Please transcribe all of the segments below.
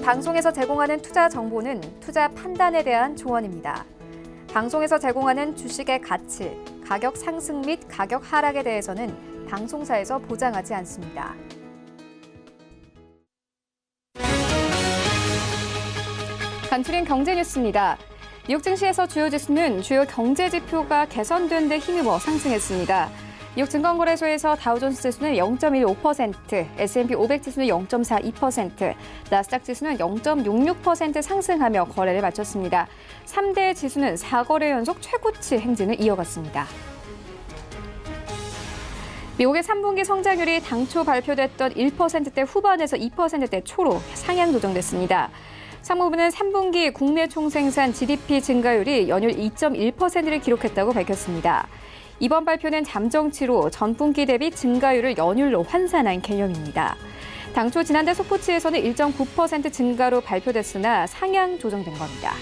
방송에서 제공하는 투자 정보는 투자 판단에 대한 조언입니다. 방송에서 제공하는 주식의 가치, 가격 상승 및 가격 하락에 대해서는 방송사에서 보장하지 않습니다. 간추린 경제 뉴스입니다. 미국 증시에서 주요 지수는 주요 경제 지표가 개선된 데 힘입어 상승했습니다. 미국 증권거래소에서 다우존스 지수는 0.15%, S&P 500 지수는 0.42%, 나스닥 지수는 0.66% 상승하며 거래를 마쳤습니다. 3대 지수는 4거래 연속 최고치 행진을 이어갔습니다. 미국의 3분기 성장률이 당초 발표됐던 1%대 후반에서 2%대 초로 상향 조정됐습니다. 상무부는 3분기 국내 총생산 GDP 증가율이 연율 2.1%를 기록했다고 밝혔습니다. 이번 발표는 잠정치로 전분기 대비 증가율을 연율로 환산한 개념입니다. 당초 지난달 속보치에서는 1.9% 증가로 발표됐으나 상향 조정된 겁니다.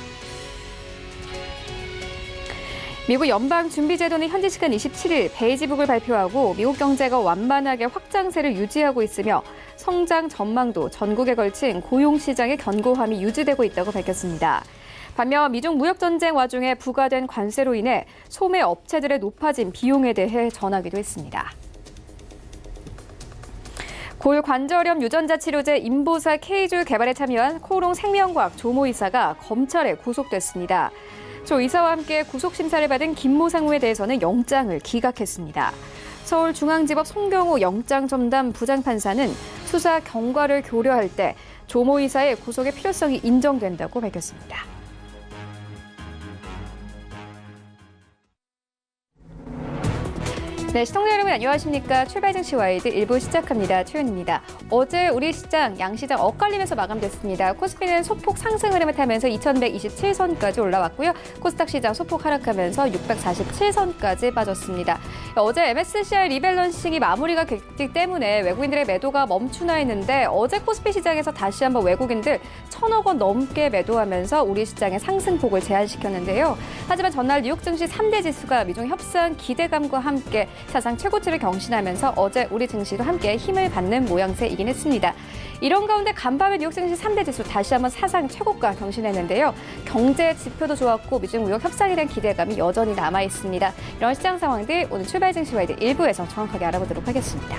미국 연방준비제도는 현지 시간 27일 베이지북을 발표하고 미국 경제가 완만하게 확장세를 유지하고 있으며 성장 전망도 전국에 걸친 고용시장의 견고함이 유지되고 있다고 밝혔습니다. 반면 미중 무역전쟁 와중에 부과된 관세로 인해 소매 업체들의 높아진 비용에 대해 전하기도 했습니다. 골관절염 유전자 치료제 인보사 K조 개발에 참여한 코오롱 생명과학 조모 이사가 검찰에 구속됐습니다. 조 이사와 함께 구속심사를 받은 김모 상무에 대해서는 영장을 기각했습니다. 서울중앙지법 송경호 영장전담 부장판사는 수사 경과를 고려할 때 조모 이사의 구속의 필요성이 인정된다고 밝혔습니다. 네, 시청자 여러분 안녕하십니까. 출발 증시 와이드 1부 시작합니다. 최윤입니다. 어제 우리 시장, 양시장 엇갈리면서 마감됐습니다. 코스피는 소폭 상승 흐름을 타면서 2127선까지 올라왔고요. 코스닥 시장 소폭 하락하면서 647선까지 빠졌습니다. 어제 MSCI 리밸런싱이 마무리가 됐기 때문에 외국인들의 매도가 멈추나 했는데 어제 코스피 시장에서 다시 한번 외국인들 1,000억 원 넘게 매도하면서 우리 시장의 상승폭을 제한시켰는데요. 하지만 전날 뉴욕 증시 3대 지수가 미중 협상 기대감과 함께 사상 최고치를 경신하면서 어제 우리 증시도 함께 힘을 받는 모양새이긴 했습니다. 이런 가운데 간밤에 뉴욕 증시 3대 지수 다시 한번 사상 최고가 경신했는데요. 경제 지표도 좋았고 미중 무역 협상에 대한 기대감이 여전히 남아 있습니다. 이런 시장 상황들 오늘 출발 증시 와이드 1부에서 정확하게 알아보도록 하겠습니다.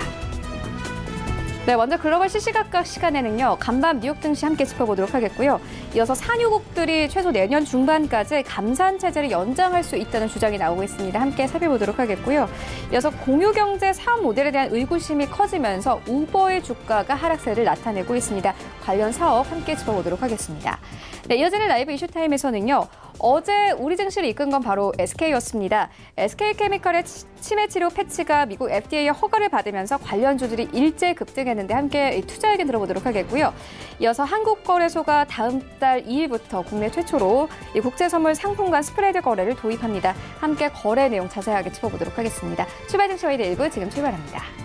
네, 먼저 글로벌 시시각각 시간에는요. 간밤 뉴욕 증시 함께 짚어보도록 하겠고요. 이어서 산유국들이 최소 내년 중반까지 감산 체제를 연장할 수 있다는 주장이 나오고 있습니다. 함께 살펴보도록 하겠고요. 이어서 공유경제 사업 모델에 대한 의구심이 커지면서 우버의 주가가 하락세를 나타내고 있습니다. 관련 사업 함께 짚어보도록 하겠습니다. 네, 이어지는 라이브 이슈타임에서는요. 어제 우리 증시를 이끈 건 바로 SK였습니다. SK케미칼의 치매 치료 패치가 미국 FDA의 허가를 받으면서 관련주들이 일제 급등했는데 함께 투자 의견 들어보도록 하겠고요. 이어서 한국거래소가 다음 달 2일부터 국내 최초로 국제선물 상품간 스프레드 거래를 도입합니다. 함께 거래 내용 자세하게 짚어보도록 하겠습니다. 출발 증시 와이드 1부 지금 출발합니다.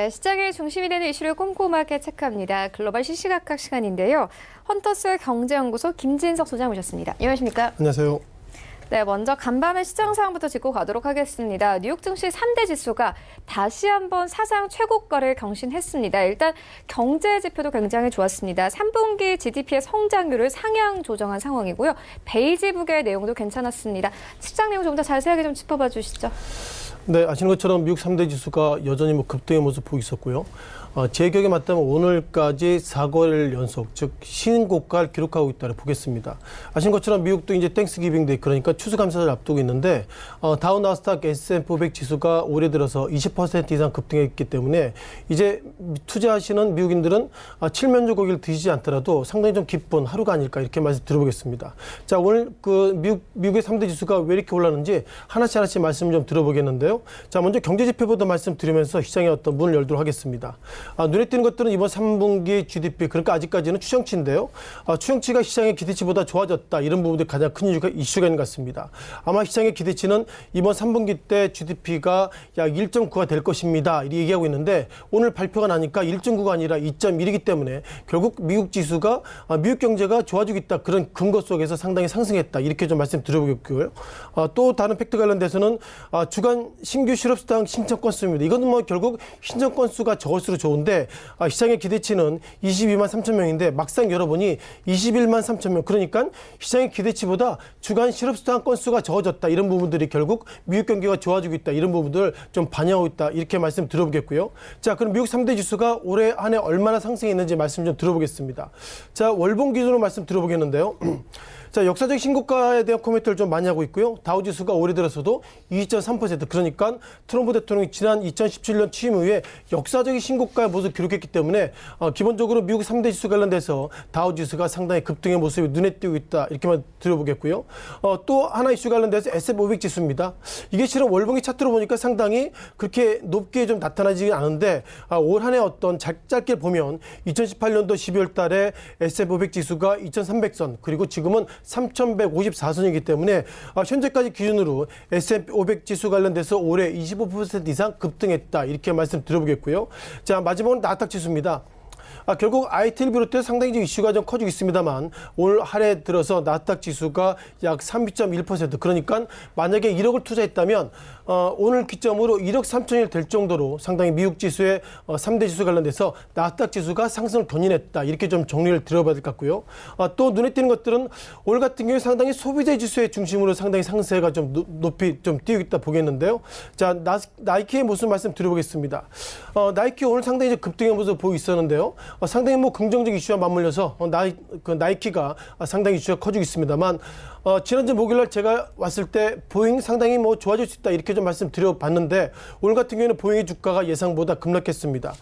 네, 시장의 중심이 되는 이슈를 꼼꼼하게 체크합니다. 글로벌 시시각각 시간인데요. 헌터스 경제연구소 김진석 소장 모셨습니다. 안녕하십니까? 안녕하세요. 네, 먼저 간밤의 시장 상황부터 짚고 가도록 하겠습니다. 뉴욕 증시 3대 지수가 다시 한번 사상 최고가를 경신했습니다. 일단 경제 지표도 굉장히 좋았습니다. 3분기 GDP의 성장률을 상향 조정한 상황이고요. 베이지북의 내용도 괜찮았습니다. 시장 내용 좀 더 자세하게 좀 짚어봐 주시죠. 네, 아시는 것처럼 미국 3대 지수가 여전히 급등의 모습 보이고 있었고요. 제 기억에 맞다면 오늘까지 4거래일 연속, 즉 신고가를 기록하고 있다고 보겠습니다. 아시는 것처럼 미국도 이제 땡스기빙데이, 그러니까 추수감사를 앞두고 있는데 다우 나스닥 S&P 500 지수가 올해 들어서 20% 이상 급등했기 때문에 이제 투자하시는 미국인들은 칠면조 고기를 드시지 않더라도 상당히 좀 기쁜 하루가 아닐까 이렇게 말씀 드려보겠습니다. 자, 오늘 미국의 3대 지수가 왜 이렇게 올랐는지 하나씩 말씀 좀 들어보겠는데요. 자, 먼저 경제지표부터 말씀드리면서 시장의 어떤 문을 열도록 하겠습니다. 눈에 띄는 것들은 이번 3분기 GDP, 그러니까 아직까지는 추정치인데요. 추정치가 시장의 기대치보다 좋아졌다. 이런 부분들이 가장 큰 이슈가 있는 것 같습니다. 아마 시장의 기대치는 이번 3분기 때 GDP가 약 1.9가 될 것입니다. 이렇게 얘기하고 있는데 오늘 발표가 나니까 1.9가 아니라 2.1이기 때문에 결국 미국 지수가 미국 경제가 좋아지고 있다. 그런 근거 속에서 상당히 상승했다. 이렇게 좀 말씀드려보겠고요. 또 다른 팩트 관련돼서는 주간 신규 실업수당 신청 건수입니다. 이건 뭐 결국 신청 건수가 적을수록 좋은데 시장의 기대치는 22만 3천 명인데 막상 열어보니 21만 3천 명. 그러니까 시장의 기대치보다 주간 실업수당 건수가 적어졌다. 이런 부분들이 결국 미국 경기가 좋아지고 있다. 이런 부분들을 좀 반영하고 있다. 이렇게 말씀 들어보겠고요. 자, 그럼 미국 3대 지수가 올해 한 해 얼마나 상승했는지 말씀 좀 들어보겠습니다. 자, 월봉 기준으로 말씀 들어보겠는데요. 자, 역사적 신고가에 대한 코멘트를 좀 많이 하고 있고요. 다우지수가 올해 들어서도 2.3%, 그러니까 트럼프 대통령이 지난 2017년 취임 이후에 역사적인 신고가의 모습을 기록했기 때문에 기본적으로 미국 3대 지수 관련돼서 다우지수가 상당히 급등의 모습이 눈에 띄고 있다. 이렇게만 들어보겠고요. 또 하나 이슈 관련돼서 S&P 500 지수입니다. 이게 실은 월봉의 차트로 보니까 상당히 그렇게 높게 좀 나타나지 않은데 올 한 해 어떤 짧게 보면 2018년도 12월 달에 S&P 500 지수가 2300선, 그리고 지금은 3154선이기 때문에 현재까지 기준으로 S&P 500 지수 관련돼서 올해 25% 이상 급등했다. 이렇게 말씀 드려보겠고요. 자, 마지막으로 나스닥 지수입니다. 결국 IT를 비롯해 상당히 이슈가 좀 커지고 있습니다만 올 한 해 들어서 나스닥 지수가 약 3.1%, 그러니까 만약에 1억을 투자했다면 오늘 기점으로 1억 3천일 될 정도로 상당히 미국 지수의 3대 지수 관련돼서 나스닥 지수가 상승을 견인했다. 이렇게 좀 정리를 드려봐야 될 것 같고요. 또 눈에 띄는 것들은 올 같은 경우에 상당히 소비재 지수의 중심으로 상당히 상세가 좀 높이 좀 띄고 있다 보겠는데요. 자, 나이키의 모습 말씀 드려보겠습니다. 나이키 오늘 상당히 이제 급등의 모습 보이고 있었는데요. 상당히 긍정적 이슈와 맞물려서 나이키가 상당히 이슈가 커지고 있습니다만 지난주 목요일날 제가 왔을 때 보잉 상당히 좋아질 수 있다. 이렇게 좀 말씀드려봤는데 오늘 같은 경우에는 보잉의 주가가 예상보다 급락했습니다.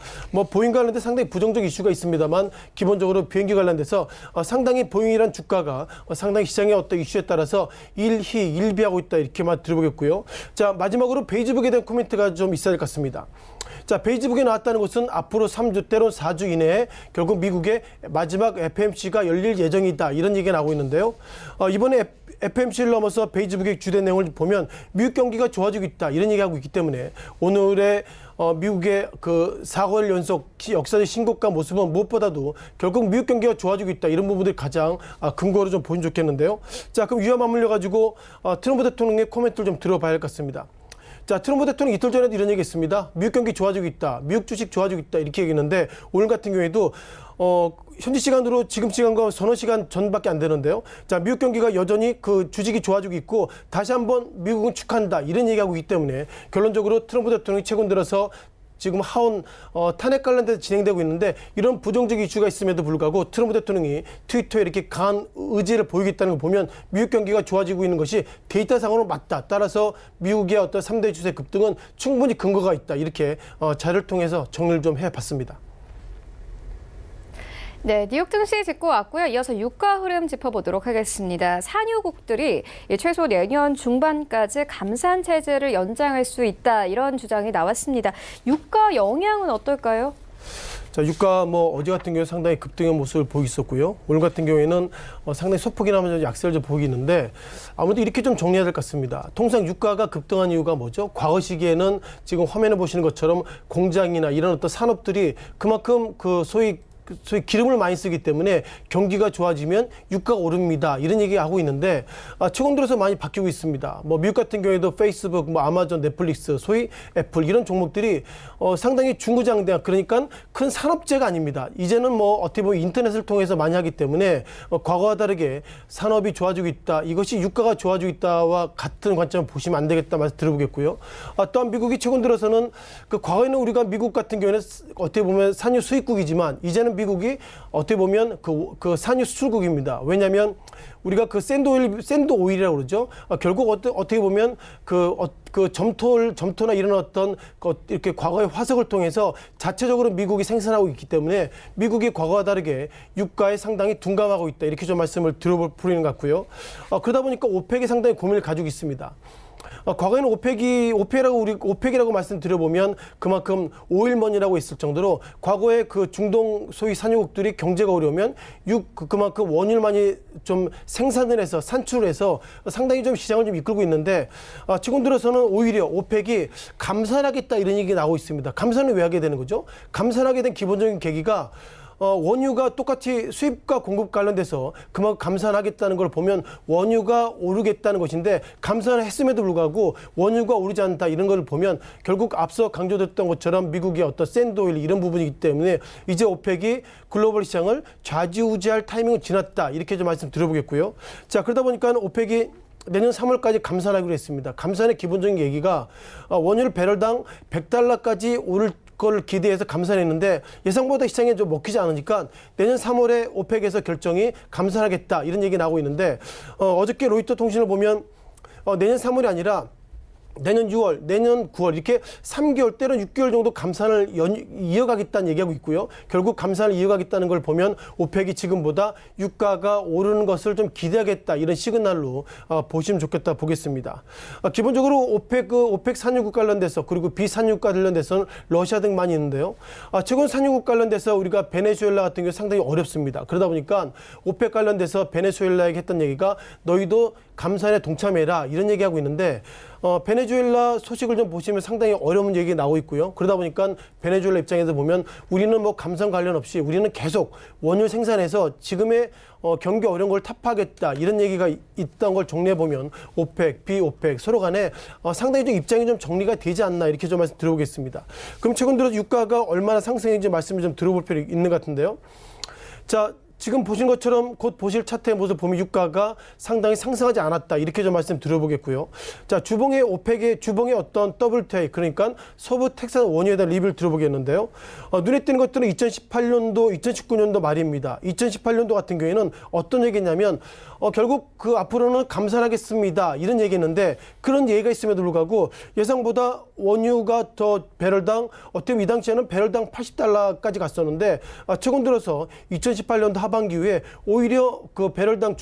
보잉 관련돼 상당히 부정적 이슈가 있습니다만 기본적으로 비행기 관련돼서 상당히 보잉이란 주가가 상당히 시장의 어떤 이슈에 따라서 일희일비하고 있다. 이렇게만 들어보겠고요. 자, 마지막으로 베이지북에 대한 코멘트가 좀 있어야 될 것 같습니다. 자, 베이지북에 나왔다는 것은 앞으로 3주 때론 4주 이내에 결국 미국의 마지막 FMC가 열릴 예정이다. 이런 얘기가 나오고 있는데요. 이번에 FMC를 넘어서 베이지북의 주된 내용을 보면 미국 경기가 좋아지고 있다. 이런 얘기하고 있기 때문에 오늘의 미국의 4거래일 연속 역사적 신고가 모습은 무엇보다도 결국 미국 경기가 좋아지고 있다. 이런 부분들이 가장 근거로 좀 보면 좋겠는데요. 자, 그럼 이와 맞물려가지고 트럼프 대통령의 코멘트를 좀 들어봐야 할 것 같습니다. 자, 트럼프 대통령이 이틀 전에도 이런 얘기 했습니다. 미국 경기 좋아지고 있다. 미국 주식 좋아지고 있다. 이렇게 얘기했는데 오늘 같은 경우에도 현지 시간으로 지금 시간과 서너 시간 전밖에 안 되는데요. 자, 미국 경기가 여전히 주식이 좋아지고 있고 다시 한번 미국은 축하한다. 이런 얘기하고 있기 때문에 결론적으로 트럼프 대통령이 최근 들어서 지금 하원 탄핵 관련돼서 진행되고 있는데 이런 부정적 이슈가 있음에도 불구하고 트럼프 대통령이 트위터에 이렇게 강한 의지를 보이고 있다는 걸 보면 미국 경기가 좋아지고 있는 것이 데이터상으로 맞다. 따라서 미국의 어떤 3대 주세 급등은 충분히 근거가 있다. 이렇게 자료를 통해서 정리를 좀 해봤습니다. 네, 뉴욕 증시 짚고 왔고요. 이어서 유가 흐름 짚어보도록 하겠습니다. 산유국들이 최소 내년 중반까지 감산 체제를 연장할 수 있다. 이런 주장이 나왔습니다. 유가 영향은 어떨까요? 자, 유가 뭐 어제 같은 경우에 상당히 급등의 모습을 보이고 있었고요. 오늘 같은 경우에는 상당히 소폭이나 약세를 좀 보이는데 아무래도 이렇게 좀 정리해야 될 것 같습니다. 통상 유가가 급등한 이유가 뭐죠? 과거 시기에는 지금 화면에 보시는 것처럼 공장이나 이런 어떤 산업들이 그만큼 그 소위 기름을 많이 쓰기 때문에 경기가 좋아지면 유가가 오릅니다. 이런 얘기 하고 있는데 최근 들어서 많이 바뀌고 있습니다. 뭐 미국 같은 경우에도 페이스북, 뭐 아마존, 넷플릭스, 소위 애플 이런 종목들이 상당히 중구장대한 그러니까 큰 산업재가 아닙니다. 이제는 뭐 어떻게 보면 인터넷을 통해서 많이 하기 때문에 과거와 다르게 산업이 좋아지고 있다. 이것이 유가가 좋아지고 있다와 같은 관점을 보시면 안 되겠다 말씀 들어보겠고요. 또한 미국이 최근 들어서는 그 과거에는 우리가 미국 같은 경우에는 어떻게 보면 산유 수입국이지만 이제는 미국이 어떻게 보면 그 산유 수출국입니다. 왜냐하면 우리가 그 샌드 오일이라고 그러죠. 결국 어떻게 보면 그 점토나 이런 어떤 이렇게 과거의 화석을 통해서 자체적으로 미국이 생산하고 있기 때문에 미국이 과거와 다르게 유가에 상당히 둔감하고 있다. 이렇게 좀 말씀을 드려볼 필요는 것 같고요. 그러다 보니까 오펙이 상당히 고민을 가지고 있습니다. 과거에는 오펙이라고 말씀드려보면 그만큼 오일머니라고 있을 정도로 과거에 그 중동 소위 산유국들이 경제가 어려우면 그만큼 원유를 좀 생산을 해서 산출을 해서 상당히 좀 시장을 좀 이끌고 있는데 최근 들어서는 오히려 오펙이 감산하겠다 이런 얘기가 나오고 있습니다. 감산을 왜 하게 되는 거죠? 감산하게 된 기본적인 계기가 원유가 똑같이 수입과 공급 관련돼서 그만큼 감산하겠다는 걸 보면 원유가 오르겠다는 것인데 감산을 했음에도 불구하고 원유가 오르지 않다 이런 걸 보면 결국 앞서 강조됐던 것처럼 미국의 어떤 샌드오일 이런 부분이기 때문에 이제 오펙이 글로벌 시장을 좌지우지할 타이밍은 지났다 이렇게 좀 말씀 드려보겠고요. 자, 그러다 보니까 오펙이 내년 3월까지 감산하기로 했습니다. 감산의 기본적인 얘기가 원유를 배럴당 $100까지 오를 걸 기대해서 감산했는데 예상보다 시장에 좀 먹히지 않으니까 내년 3월에 오펙에서 결정이 감산하겠다 이런 얘기 나오고 있는데 어저께 로이터 통신을 보면 내년 3월이 아니라 내년 6월, 내년 9월 이렇게 3개월 때는 6개월 정도 감산을 이어가겠다는 얘기하고 있고요. 결국 감산을 이어가겠다는 걸 보면 오펙이 지금보다 유가가 오르는 것을 좀 기대하겠다 이런 시그널로 보시면 좋겠다 보겠습니다. 기본적으로 오펙 산유국 관련돼서 그리고 비산유국과 관련돼서는 러시아 등 많이 있는데요. 최근 산유국 관련돼서 우리가 베네수엘라 같은 경우 상당히 어렵습니다. 그러다 보니까 오펙 관련돼서 베네수엘라에게 했던 얘기가 너희도 감산에 동참해라 이런 얘기하고 있는데 베네수엘라 소식을 좀 보시면 상당히 어려운 얘기가 나오고 있고요. 그러다 보니까 베네수엘라 입장에서 보면 우리는 뭐 감산 관련 없이 우리는 계속 원유 생산해서 지금의 경기 어려운 걸 타파하겠다 이런 얘기가 있던 걸 정리해 보면 오펙, 비오펙 서로 간에 상당히 좀 입장이 좀 정리가 되지 않나 이렇게 좀 말씀 드려보겠습니다. 그럼 최근 들어 유가가 얼마나 상승했는지 말씀을 좀 들어볼 필요 있는 것 같은데요. 자, 지금 보신 것처럼 곧 보실 차트의 모습 보면 유가가 상당히 상승하지 않았다. 이렇게 좀 말씀 드려보겠고요. 자, 주봉의 어떤 WTI, 그러니까 서부 텍사스 원유에 대한 리뷰를 들어보겠는데요. 눈에 띄는 것들은 2018년도, 2019년도 말입니다. 2018년도 같은 경우에는 어떤 얘기냐면 결국 그 앞으로는 감산하겠습니다. 이런 얘기했는데 그런 얘기가 있음에도 불구하고 예상보다 원유가 더 배럴당 어떻게 보면 이 당시에는 배럴당 $80까지 갔었는데 최근 들어서 2018년도 하반기 이후에 오히려 그 배럴당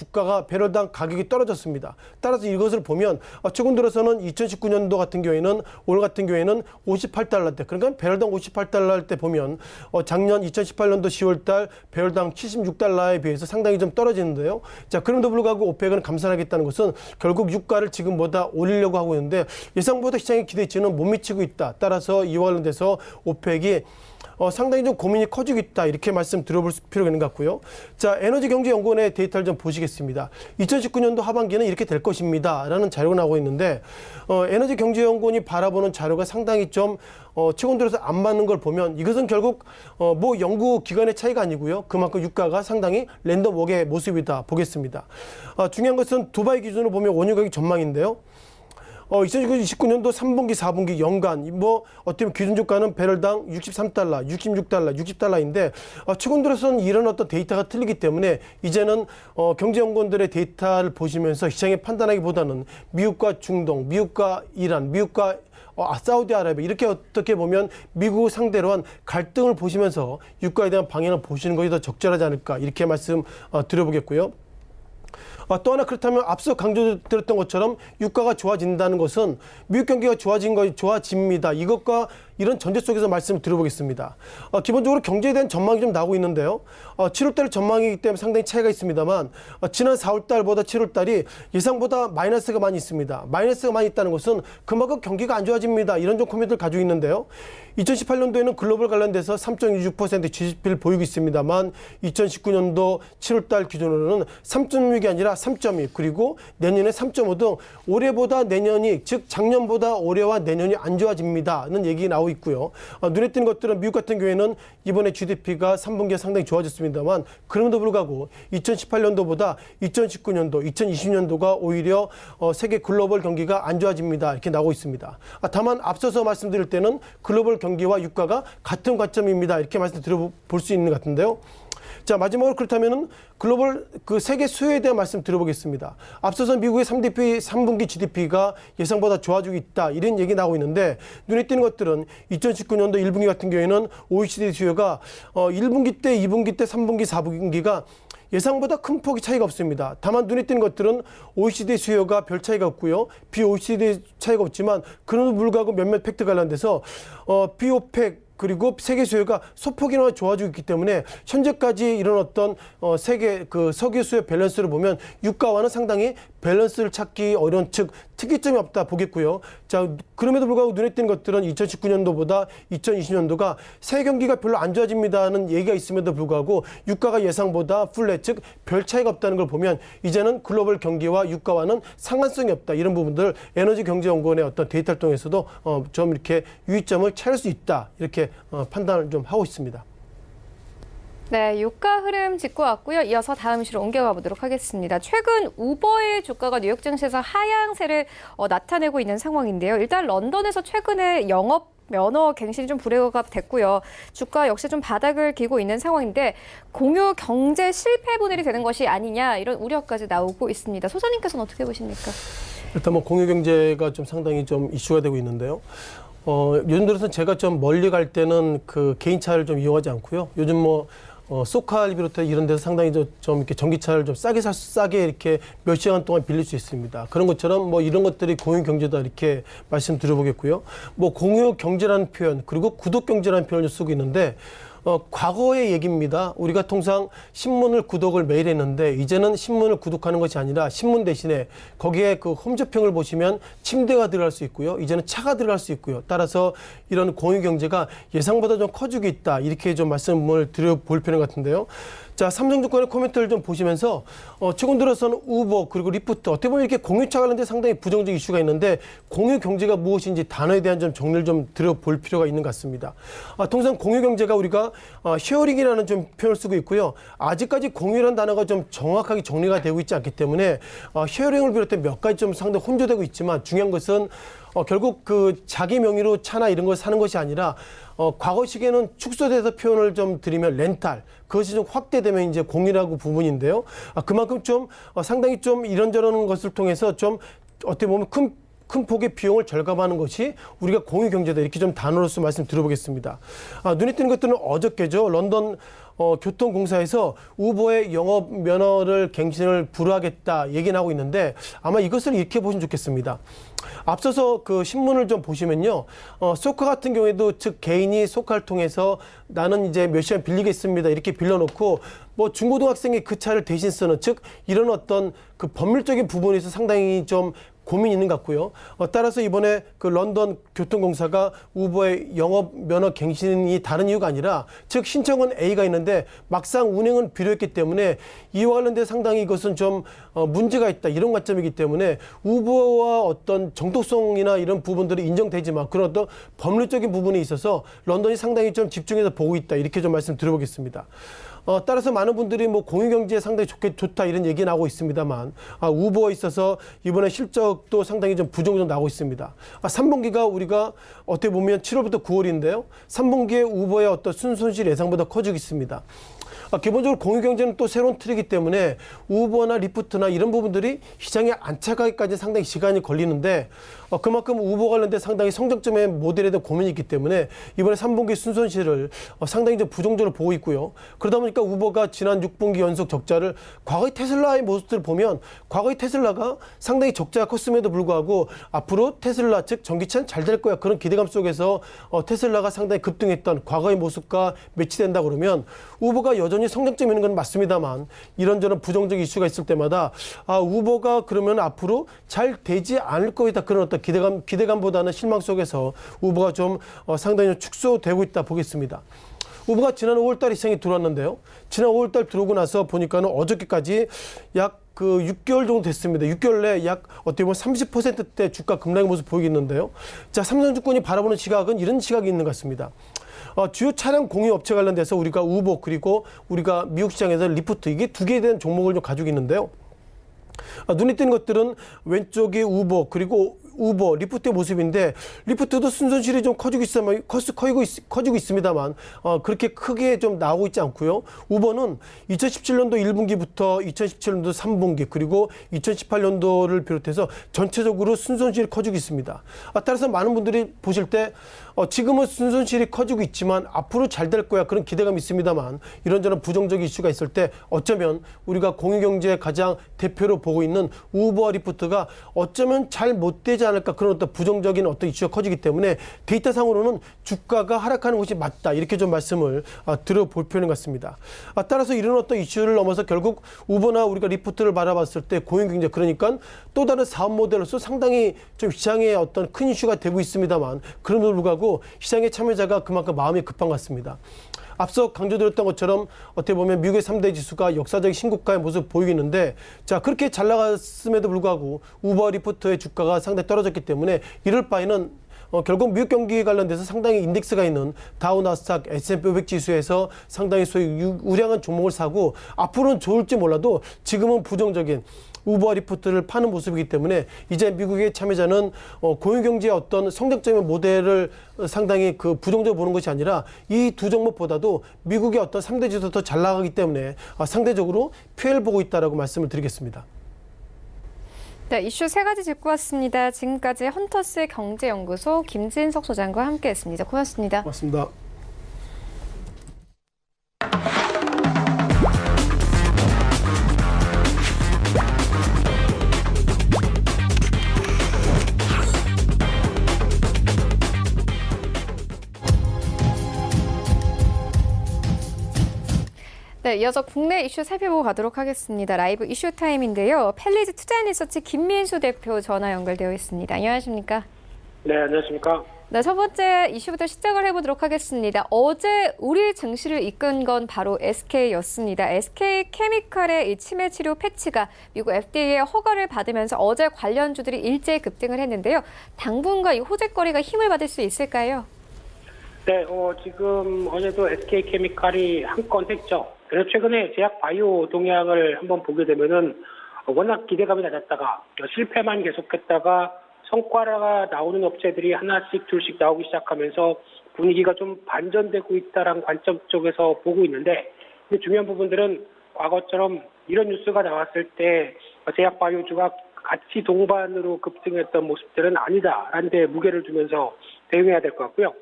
가격이 떨어졌습니다. 따라서 이것을 보면 최근 들어서는 2019년도 같은 경우에는 오늘 같은 경우에는 $58대 그러니까 배럴당 $58할 때 보면 작년 2018년도 10월달 배럴당 $76에 비해서 상당히 좀 떨어지는데요. 자, 그럼에도 불구하고 오펙은 감산하겠다는 것은 결국 유가를 지금보다 올리려고 하고 있는데 예상보다 시장의 기대치는 못 미치고 있다. 따라서 이와 관련돼서 오펙이 상당히 좀 고민이 커지고 있다. 이렇게 말씀 들어볼 필요가 있는 것 같고요. 자, 에너지경제연구원의 데이터를 좀 보시겠습니다. 2019년도 하반기는 이렇게 될 것입니다. 라는 자료가 나오고 있는데 에너지경제연구원이 바라보는 자료가 상당히 좀 최근 들어서 안 맞는 걸 보면 이것은 결국 뭐 연구기관의 차이가 아니고요. 그만큼 유가가 상당히 랜덤웍의 모습이다 보겠습니다. 중요한 것은 두바이 기준으로 보면 원유 가격 전망인데요. 2029년도 3분기, 4분기 연간 뭐 어떻게 보면 기준 주가는 배럴당 $63, $66, $60인데 최근 들어서는 이런 어떤 데이터가 틀리기 때문에 이제는 경제연구원들의 데이터를 보시면서 시장에 판단하기보다는 미국과 중동, 미국과 이란, 미국과 사우디아라비아 이렇게 어떻게 보면 미국 상대로 한 갈등을 보시면서 유가에 대한 방향을 보시는 것이 더 적절하지 않을까 이렇게 말씀 드려보겠고요. 또 하나 그렇다면 앞서 강조드렸던 것처럼 유가가 좋아진다는 것은 미국 경기가 좋아집니다. 이것과 이런 전제 속에서 말씀을 드려보겠습니다. 기본적으로 경제에 대한 전망이 좀 나오고 있는데요. 7월달 전망이기 때문에 상당히 차이가 있습니다만 지난 4월달보다 7월달이 예상보다 마이너스가 많이 있습니다. 마이너스가 많이 있다는 것은 그만큼 경기가 안 좋아집니다. 이런 좀 코멘트를 가지고 있는데요. 2018년도에는 글로벌 관련돼서 3.26% GDP를 보이고 있습니다만 2019년도 7월달 기준으로는 3.6이 아니라 3.2 그리고 내년에 3.5 등 올해보다 내년이 즉 작년보다 올해와 내년이 안 좋아집니다는 얘기 나오고 있고요. 눈에 띄는 것들은 미국 같은 경우에는 이번에 GDP가 3분기에 상당히 좋아졌습니다만 그럼에도 불구하고 2018년도보다 2019년도, 2020년도가 오히려 세계 글로벌 경기가 안 좋아집니다. 이렇게 나오고 있습니다. 다만 앞서서 말씀드릴 때는 글로벌 경기와 유가가 같은 관점입니다. 이렇게 말씀드려 볼 수 있는 것 같은데요. 자, 마지막으로 그렇다면은 글로벌 세계 수요에 대한 말씀 드려보겠습니다. 앞서서 미국의 3분기 GDP가 예상보다 좋아지고 있다. 이런 얘기 나오고 있는데 눈에 띄는 것들은 2019년도 1분기 같은 경우에는 OECD 수요가 1분기 때, 2분기 때, 3분기, 4분기가 예상보다 큰 폭의 차이가 없습니다. 다만 눈에 띄는 것들은 OECD 수요가 별 차이가 없고요. 비OECD 차이가 없지만 그럼에도 불구하고 몇몇 팩트 관련돼서 비오펙 그리고 세계 수요가 소폭이나 좋아지고 있기 때문에 현재까지 이런 어떤 세계 석유 수요 밸런스를 보면 유가와는 상당히 밸런스를 찾기 어려운 즉 특이점이 없다 보겠고요. 자, 그럼에도 불구하고 눈에 띄는 것들은 2019년도보다 2020년도가 세계 경기가 별로 안 좋아집니다는 얘기가 있음에도 불구하고 유가가 예상보다 플랫 즉 별 차이가 없다는 걸 보면 이제는 글로벌 경기와 유가와는 상관성이 없다. 이런 부분들 에너지경제연구원의 어떤 데이터를 통해서도 좀 이렇게 유의점을 찾을 수 있다. 이렇게 판단을 좀 하고 있습니다. 네, 유가 흐름 짚고 왔고요. 이어서 다음 이슈로 옮겨가 보도록 하겠습니다. 최근 우버의 주가가 뉴욕 증시에서 하향세를 나타내고 있는 상황인데요. 일단 런던에서 최근에 영업 면허 갱신이 좀 불허가 됐고요. 주가 역시 좀 바닥을 기고 있는 상황인데 공유 경제 실패 분할이 되는 것이 아니냐 이런 우려까지 나오고 있습니다. 소장님께서는 어떻게 보십니까? 일단 공유 경제가 좀 상당히 좀 이슈가 되고 있는데요. 요즘 들어서 제가 좀 멀리 갈 때는 개인차를 좀 이용하지 않고요. 요즘 소카를 비롯해 이런 데서 상당히 좀 이렇게 전기차를 좀 싸게 이렇게 몇 시간 동안 빌릴 수 있습니다. 그런 것처럼 이런 것들이 공유 경제다 이렇게 말씀드려보겠고요. 공유 경제라는 표현 그리고 구독 경제라는 표현을 쓰고 있는데 과거의 얘기입니다. 우리가 통상 신문을 구독을 매일 했는데 이제는 신문을 구독하는 것이 아니라 신문 대신에 거기에 홈쇼핑을 보시면 침대가 들어갈 수 있고요. 이제는 차가 들어갈 수 있고요. 따라서 이런 공유 경제가 예상보다 좀 커지고 있다. 이렇게 좀 말씀을 드려볼 필요 같은데요. 자, 삼성증권의 코멘트를 좀 보시면서 최근 들어서는 우버 그리고 리프트 어떻게 보면 이렇게 공유차 관련된 상당히 부정적 이슈가 있는데 공유 경제가 무엇인지 단어에 대한 좀 정리를 좀 드려볼 필요가 있는 것 같습니다. 통상 공유 경제가 우리가 쉐어링이라는 좀 표현을 쓰고 있고요. 아직까지 공유라는 단어가 좀 정확하게 정리가 되고 있지 않기 때문에 쉐어링을 비롯해 몇 가지 좀 상당히 혼조되고 있지만 중요한 것은 결국 자기 명의로 차나 이런 걸 사는 것이 아니라 과거 시기에는 축소돼서 표현을 좀 드리면 렌탈 그것이 좀 확대되면 이제 공유라고 부분인데요. 그만큼 좀 상당히 좀 이런저런 것을 통해서 좀 어떻게 보면 큰 폭의 비용을 절감하는 것이 우리가 공유 경제다 이렇게 좀 단어로서 말씀 드려보겠습니다. 눈에 띄는 것들은 어저께죠. 런던 교통공사에서 우버의 영업 면허를 갱신을 불허하겠다 얘기는 하고 있는데 아마 이것을 이렇게 보시면 좋겠습니다. 앞서서 신문을 좀 보시면요. 소카 같은 경우에도 즉 개인이 소카를 통해서 나는 이제 몇 시간 빌리겠습니다. 이렇게 빌려놓고 중고등학생이 그 차를 대신 쓰는 즉 이런 어떤 법률적인 부분에서 상당히 좀 고민이 있는 것 같고요. 따라서 이번에 런던 교통공사가 우버의 영업 면허 갱신이 다른 이유가 아니라 즉 신청은 A가 있는데 막상 운행은 B였기 때문에 이와 관련된 상당히 이것은 좀 문제가 있다 이런 관점이기 때문에 우버와 어떤 정독성이나 이런 부분들이 인정되지만 그런 어떤 법률적인 부분에 있어서 런던이 상당히 좀 집중해서 보고 있다 이렇게 좀 말씀드려보겠습니다. 따라서 많은 분들이 공유 경제에 상당히 좋다 이런 얘기 나오고 있습니다만 우버에 있어서 이번에 실적도 상당히 좀 부정적 나오고 있습니다. 3분기가 우리가 어떻게 보면 7월부터 9월인데요. 3분기에 우버의 어떤 순손실 예상보다 커지고 있습니다. 기본적으로 공유경제는 또 새로운 틀이기 때문에 우버나 리프트나 이런 부분들이 시장에 안착하기까지 상당히 시간이 걸리는데 그만큼 우버 관련된 상당히 성장점의 모델에 대한 고민이 있기 때문에 이번에 3분기 순손실을 상당히 좀 부정적으로 보고 있고요. 그러다 보니까 우버가 지난 6분기 연속 적자를 과거의 테슬라의 모습들을 보면 과거의 테슬라가 상당히 적자가 컸음에도 불구하고 앞으로 테슬라 즉 전기차는 잘 될 거야 그런 기대감 속에서 테슬라가 상당히 급등했던 과거의 모습과 매치된다 그러면 우버가 여전히 성장점 있는 건 맞습니다만 이런저런 부정적 이슈가 있을 때마다 우버가 그러면 앞으로 잘 되지 않을 거이다 그런 어떤 기대감보다는 실망 속에서 우버가 좀 상당히 좀 축소되고 있다 보겠습니다. 우버가 지난 5월달에 시장에 들어왔는데요. 지난 5월달 들어오고 나서 보니까는 어저께까지 약 6개월 정도 됐습니다. 6개월 내에 약 어떻게 보면 30%대 주가 급락의 모습 보이겠는데요. 자, 삼성증권이 바라보는 시각은 이런 시각이 있는 것 같습니다. 주요 차량 공유 업체 관련돼서 우리가 우버 그리고 우리가 미국 시장에서 리프트 이게 두 개에 대한 종목을 좀 가지고 있는데요. 눈에 띄는 것들은 왼쪽이 우버 그리고 우버 리프트의 모습인데 리프트도 순손실이 좀 커지고 있습니다만 그렇게 크게 좀 나오고 있지 않고요. 우버는 2017년도 1분기부터 2017년도 3분기 그리고 2018년도를 비롯해서 전체적으로 순손실이 커지고 있습니다. 따라서 많은 분들이 보실 때 지금은 순손실이 커지고 있지만 앞으로 잘 될 거야 그런 기대감이 있습니다만 이런저런 부정적 이슈가 있을 때 어쩌면 우리가 공유경제의 가장 대표로 보고 있는 우버와 리프트가 어쩌면 잘 못 되지 않을까 그런 어떤 부정적인 어떤 이슈가 커지기 때문에 데이터상으로는 주가가 하락하는 것이 맞다 이렇게 좀 말씀을 들어볼 필요는 같습니다. 따라서 이런 어떤 이슈를 넘어서 결국 우버나 우리가 리프트를 바라봤을 때 공유경제 그러니까 또 다른 사업 모델로서 상당히 좀 시장에 어떤 큰 이슈가 되고 있습니다만 그럼에도 불구하고 시장의 참여자가 그만큼 마음이 급한 것 같습니다. 앞서 강조드렸던 것처럼 어떻게 보면 미국의 3대 지수가 역사적 신고가의 모습 보이는데 자 그렇게 잘 나갔음에도 불구하고 우버 리프트의 주가가 상당히 떨어졌기 때문에 이럴 바에는 결국 미국 경기 관련돼서 상당히 인덱스가 있는 다우 나스닥 S&P 500 지수에서 상당히 소위 우량한 종목을 사고 앞으로는 좋을지 몰라도 지금은 부정적인 우버 리프트를 파는 모습이기 때문에 이제 미국의 참여자는 공유경제의 어떤 성장점의 모델을 상당히 부정적으로 보는 것이 아니라 이 두 종목보다도 미국의 어떤 3대 지수가 더 잘 나가기 때문에 상대적으로 피해를 보고 있다라고 말씀을 드리겠습니다. 네, 이슈 세 가지 짚고 왔습니다. 지금까지 헌터스 경제연구소 김진석 소장과 함께했습니다. 고맙습니다. 고맙습니다. 네, 이어서 국내 이슈 살펴보고 가도록 하겠습니다. 라이브 이슈 타임인데요. 펠리즈 투자인리서치 김민수 대표 전화 연결되어 있습니다. 안녕하십니까? 네, 안녕하십니까? 네, 첫 번째 이슈부터 시작을 해보도록 하겠습니다. 어제 우리 증시를 이끈 건 바로 SK였습니다. SK케미칼의 이 치매 치료 패치가 미국 FDA의 허가를 받으면서 어제 관련주들이 일제히 급등을 했는데요. 당분간 이 호재거리가 힘을 받을 수 있을까요? 네, 지금 어제도 SK케미칼이 한 건 했죠. 그래서 최근에 제약 바이오 동향을 한번 보게 되면은 워낙 기대감이 낮았다가 실패만 계속했다가 성과가 나오는 업체들이 하나씩 둘씩 나오기 시작하면서 분위기가 좀 반전되고 있다라는 관점 쪽에서 보고 있는데 근데 중요한 부분들은 과거처럼 이런 뉴스가 나왔을 때 제약 바이오주가 같이 동반으로 급등했던 모습들은 아니다라는 데 무게를 두면서 대응해야 될 것 같고요.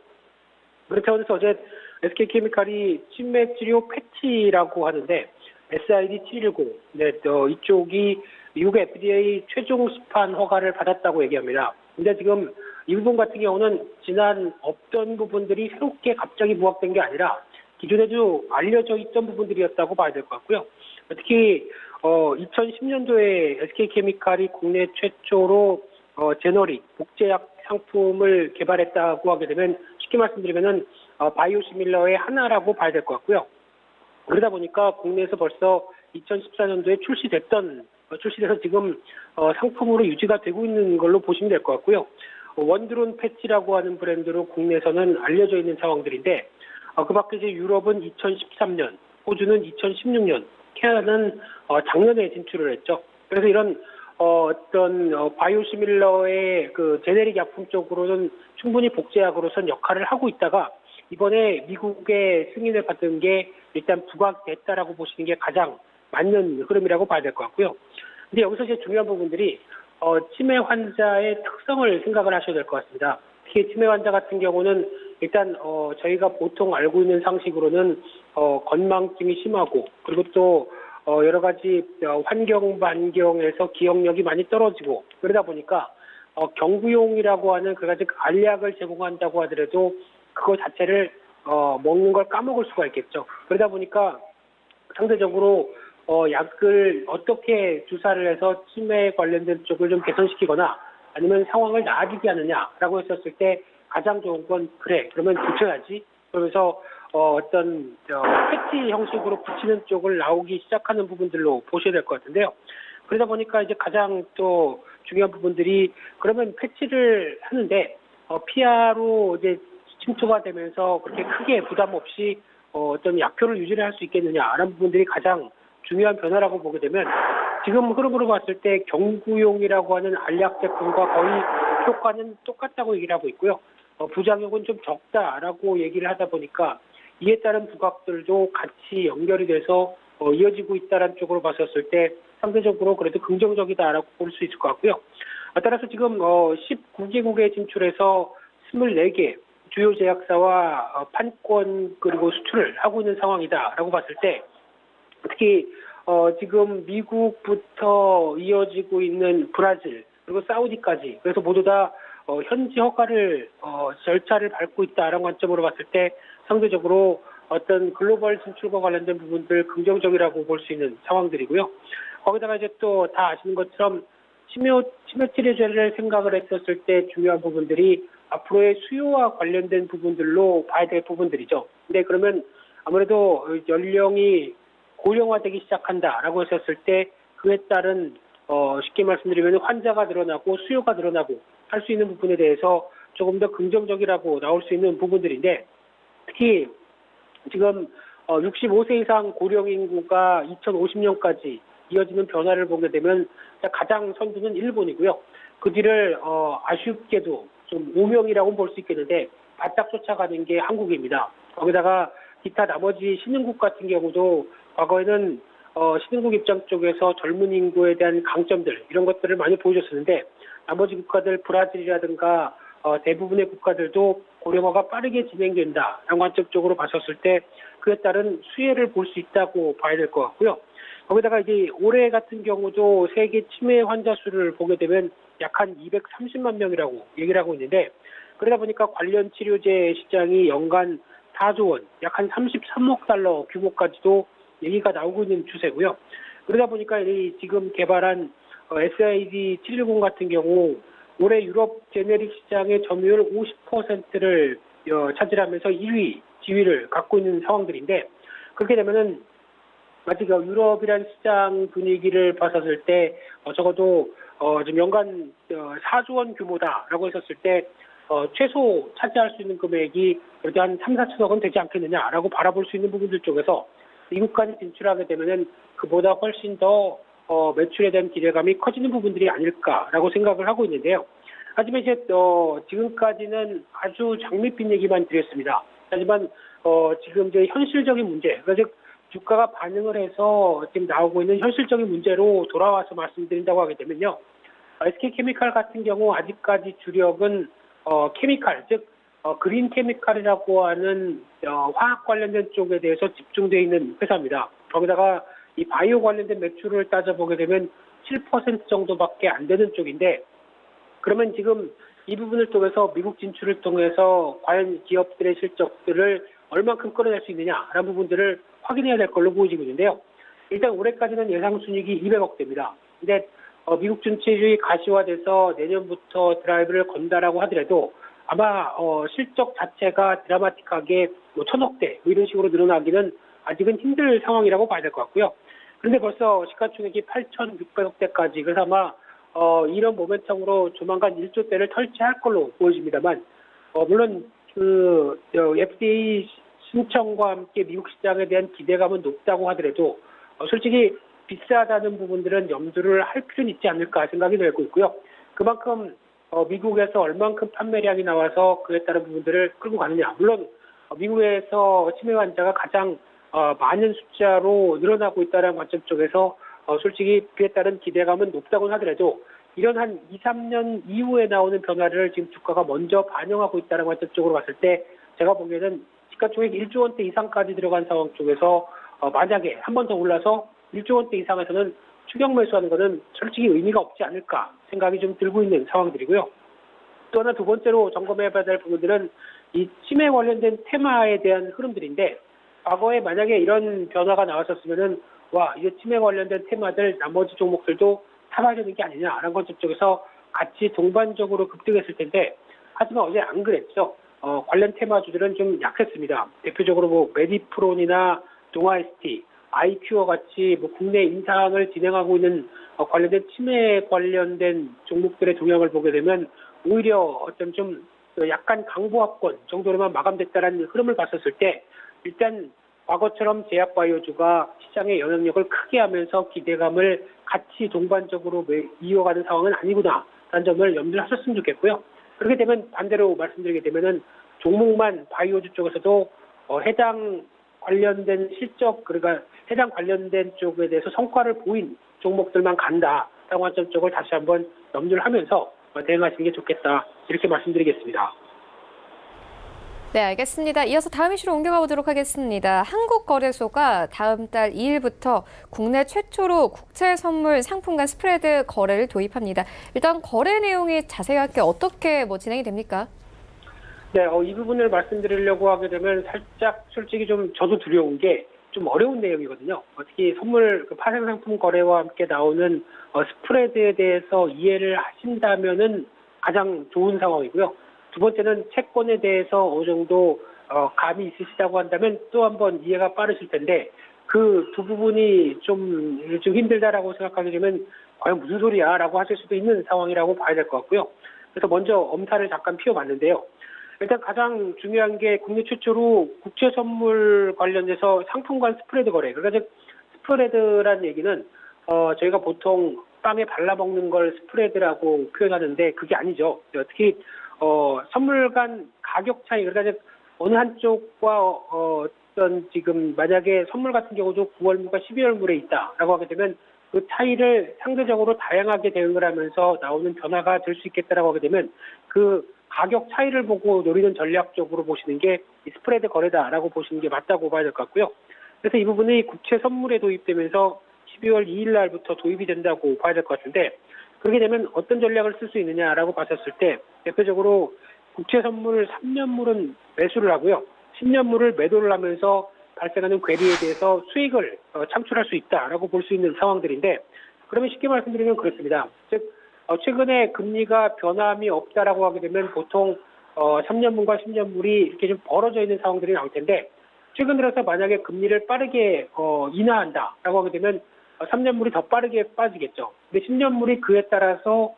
그런 차원에서 어제 SK케미칼이 치매 치료 패치라고 하는데 SID 710, 네, 이쪽이 미국의 FDA 최종 시판 허가를 받았다고 얘기합니다. 근데 지금 이 부분 같은 경우는 지난 없던 부분들이 새롭게 갑자기 부각된 게 아니라 기존에도 알려져 있던 부분들이었다고 봐야 될 것 같고요. 특히 2010년도에 SK케미칼이 국내 최초로 제너릭 복제약 상품을 개발했다고 하게 되면 쉽게 말씀드리면은 바이오시밀러의 하나라고 봐야 될 것 같고요. 그러다 보니까 국내에서 벌써 2014년도에 출시돼서 지금 상품으로 유지가 되고 있는 걸로 보시면 될 것 같고요. 원드론 패치라고 하는 브랜드로 국내에서는 알려져 있는 상황들인데 그 밖에 이제 유럽은 2013년, 호주는 2016년, 캐나다는 작년에 진출을 했죠. 그래서 이런 어떤 바이오시밀러의 그 제네릭 약품 쪽으로는 충분히 복제약으로선 역할을 하고 있다가 이번에 미국의 승인을 받은 게 일단 부각됐다라고 보시는 게 가장 맞는 흐름이라고 봐야 될 것 같고요. 근데 여기서 이제 중요한 부분들이 치매 환자의 특성을 생각을 하셔야 될 것 같습니다. 특히 치매 환자 같은 경우는 일단 저희가 보통 알고 있는 상식으로는 건망증이 심하고 그리고 또 여러 가지 환경 반경에서 기억력이 많이 떨어지고 그러다 보니까 경구용이라고 하는 그 가지 알약을 제공한다고 하더라도 그거 자체를 먹는 걸 까먹을 수가 있겠죠. 그러다 보니까 상대적으로 약을 어떻게 주사를 해서 치매에 관련된 쪽을 좀 개선시키거나 아니면 상황을 나아지게 하느냐라고 했었을 때 가장 좋은 건 그래 그러면 붙여야지 그러면서 어떤 패치 형식으로 붙이는 쪽을 나오기 시작하는 부분들로 보셔야 될 것 같은데요. 그러다 보니까 이제 가장 또 중요한 부분들이 그러면 패치를 하는데 피하로 이제 침투가 되면서 그렇게 크게 부담 없이 어떤 약효를 유지를 할 수 있겠느냐라는 부분들이 가장 중요한 변화라고 보게 되면 지금 흐름으로 봤을 때 경구용이라고 하는 알약 제품과 거의 효과는 똑같다고 얘기를 하고 있고요. 부작용은 좀 적다라고 얘기를 하다 보니까 이에 따른 부각들도 같이 연결이 돼서 이어지고 있다는 쪽으로 봤었을 때 상대적으로 그래도 긍정적이다라고 볼 수 있을 것 같고요. 따라서 지금 19개국에 진출해서 24개 주요 제약사와 판권 그리고 수출을 하고 있는 상황이다라고 봤을 때 특히 지금 미국부터 이어지고 있는 브라질 그리고 사우디까지 그래서 모두 다 현지 허가를 절차를 밟고 있다라는 관점으로 봤을 때 상대적으로 어떤 글로벌 진출과 관련된 부분들 긍정적이라고 볼 수 있는 상황들이고요. 거기다가 이제 또 다 아시는 것처럼 치매 치료제를 생각을 했었을 때 중요한 부분들이 앞으로의 수요와 관련된 부분들로 봐야 될 부분들이죠. 근데 그러면 아무래도 연령이 고령화되기 시작한다라고 했었을 때 그에 따른 쉽게 말씀드리면 환자가 늘어나고 수요가 늘어나고 할 수 있는 부분에 대해서 조금 더 긍정적이라고 나올 수 있는 부분들인데 특히 지금 65세 이상 고령 인구가 2050년까지 이어지는 변화를 보게 되면 가장 선두는 일본이고요. 그 뒤를 아쉽게도 좀 우명이라고 볼 수 있겠는데 바짝 쫓아가는 게 한국입니다. 거기다가 기타 나머지 신흥국 같은 경우도 과거에는 신흥국 입장 쪽에서 젊은 인구에 대한 강점들 이런 것들을 많이 보여줬었는데 나머지 국가들 브라질이라든가 대부분의 국가들도 고령화가 빠르게 진행된다라는 관점 쪽으로 봤었을 때 그에 따른 수혜를 볼 수 있다고 봐야 될 것 같고요. 거기다가 이제 올해 같은 경우도 세계 치매 환자 수를 보게 되면 약 한 230만 명이라고 얘기를 하고 있는데 그러다 보니까 관련 치료제 시장이 연간 4조 원, 약 한 33억 달러 규모까지도 얘기가 나오고 있는 추세고요. 그러다 보니까 이 지금 개발한 SID 710 같은 경우 올해 유럽 제네릭 시장의 점유율 50%를 차지하면서 2위 지위를 갖고 있는 상황들인데 그렇게 되면은 아직 유럽이란 시장 분위기를 봤었을 때 적어도 지금 연간 4조 원 규모다라고 했었을 때 최소 차지할 수 있는 금액이 그래도 한 3, 4천억은 되지 않겠느냐라고 바라볼 수 있는 부분들 쪽에서 미국까지 진출하게 되면은 그보다 훨씬 더 매출에 대한 기대감이 커지는 부분들이 아닐까라고 생각을 하고 있는데요. 하지만 이제 지금까지는 아주 장밋빛 얘기만 드렸습니다. 하지만 지금 이제 현실적인 문제, 그러니까 주가가 반응을 해서 지금 나오고 있는 현실적인 문제로 돌아와서 말씀드린다고 하게 되면요. SK케미칼 같은 경우 아직까지 주력은 케미칼, 즉 그린 케미칼이라고 하는 화학 관련된 쪽에 대해서 집중되어 있는 회사입니다. 거기다가 이 바이오 관련된 매출을 따져보게 되면 7% 정도밖에 안 되는 쪽인데 그러면 지금 이 부분을 통해서 미국 진출을 통해서 과연 기업들의 실적들을 얼만큼 끌어낼 수 있느냐라는 부분들을 확인해야 될 걸로 보여지고 있는데요. 일단 올해까지는 예상 순이익이 200억대입니다. 근데 미국 진출이 가시화돼서 내년부터 드라이브를 건다라고 하더라도 아마 실적 자체가 드라마틱하게 1,000억대 이런 식으로 늘어나기는 아직은 힘들 상황이라고 봐야 될 것 같고요. 그런데 벌써 시가총액이 8,600억대까지 그래서 아마 이런 모멘텀으로 조만간 1조대를 설치할 걸로 보여집니다만 물론 그 FDA 신청과 함께 미국 시장에 대한 기대감은 높다고 하더라도 솔직히 비싸다는 부분들은 염두를 할 필요는 있지 않을까 생각이 들고 있고요. 그만큼 미국에서 얼만큼 판매량이 나와서 그에 따른 부분들을 끌고 가느냐. 물론 미국에서 치매 환자가 가장 많은 숫자로 늘어나고 있다는 관점 쪽에서 솔직히 그에 따른 기대감은 높다고 하더라도 이런 한 2, 3년 이후에 나오는 변화를 지금 주가가 먼저 반영하고 있다는 관점 쪽으로 봤을 때 제가 보기에는 시가총액 1조 원대 이상까지 들어간 상황 쪽에서 만약에 한 번 더 올라서 1조 원대 이상에서는 추격 매수하는 것은 솔직히 의미가 없지 않을까 생각이 좀 들고 있는 상황들이고요. 또 하나 두 번째로 점검해봐야 될 부분들은 이 치매 관련된 테마에 대한 흐름들인데 과거에 만약에 이런 변화가 나왔었으면은 이제 치매 관련된 테마들 나머지 종목들도 타봐야 되는 게 아니냐라는 것 쪽에서 같이 동반적으로 급등했을 텐데 하지만 어제 안 그랬죠. 관련 테마주들은 좀 약했습니다. 대표적으로 메디프론이나 동아ST, 아이큐어 같이 국내 임상을 진행하고 있는 관련된 치매 관련된 종목들의 동향을 보게 되면 오히려 어떤 좀 약간 강보합권 정도로만 마감됐다는 흐름을 봤었을 때 일단 과거처럼 제약바이오주가 시장의 영향력을 크게 하면서 기대감을 같이 동반적으로 이어가는 상황은 아니구나라는 점을 염두를 하셨으면 좋겠고요. 그렇게 되면 반대로 말씀드리게 되면은 종목만 바이오주 쪽에서도 해당 관련된 실적 그러니까 해당 관련된 쪽에 대해서 성과를 보인 종목들만 간다라고 관점 쪽을 다시 한번 염두를 하면서 대응하시는 게 좋겠다 이렇게 말씀드리겠습니다. 네, 알겠습니다. 이어서 다음 이슈로 옮겨가 보도록 하겠습니다. 한국거래소가 다음 달 2일부터 국내 최초로 국채 선물 상품간 스프레드 거래를 도입합니다. 일단 거래 내용이 자세하게 어떻게 진행이 됩니까? 네, 이 부분을 말씀드리려고 하게 되면 살짝 솔직히 좀 저도 두려운 게 좀 어려운 내용이거든요. 특히 선물 파생 상품 거래와 함께 나오는 스프레드에 대해서 이해를 하신다면은 가장 좋은 상황이고요. 두 번째는 채권에 대해서 어느 정도 감이 있으시다고 한다면 또 한번 이해가 빠르실 텐데 그 두 부분이 좀 힘들다라고 생각하게 되면 과연 무슨 소리야라고 하실 수도 있는 상황이라고 봐야 될 것 같고요. 그래서 먼저 엄살을 잠깐 피워봤는데요. 일단 가장 중요한 게 국내 최초로 국채 선물 관련해서 상품간 스프레드 거래. 그러니까 즉 스프레드라는 얘기는 저희가 보통 빵에 발라먹는 걸 스프레드라고 표현하는데 그게 아니죠. 특히 선물 간 가격 차이, 그러니까 즉 어느 한쪽과 어떤 지금 만약에 선물 같은 경우도 9월물과 12월물에 있다라고 하게 되면 그 차이를 상대적으로 다양하게 대응을 하면서 나오는 변화가 될 수 있겠다라고 하게 되면 그 가격 차이를 보고 노리는 전략적으로 보시는 게 이 스프레드 거래다라고 보시는 게 맞다고 봐야 될 것 같고요. 그래서 이 부분이 국채 선물에 도입되면서 12월 2일 날부터 도입이 된다고 봐야 될 것 같은데 그렇게 되면 어떤 전략을 쓸 수 있느냐라고 봤었을 때 대표적으로 국채 선물 3년물은 매수를 하고요. 10년물을 매도를 하면서 발생하는 괴리에 대해서 수익을 창출할 수 있다라고 볼 수 있는 상황들인데 그러면 쉽게 말씀드리면 그렇습니다. 즉 최근에 금리가 변함이 없다라고 하게 되면 보통 3년물과 10년물이 이렇게 좀 벌어져 있는 상황들이 나올 텐데 최근 들어서 만약에 금리를 빠르게 인하한다라고 하게 되면 3년물이 더 빠르게 빠지겠죠. 근데 10년물이 그에 따라서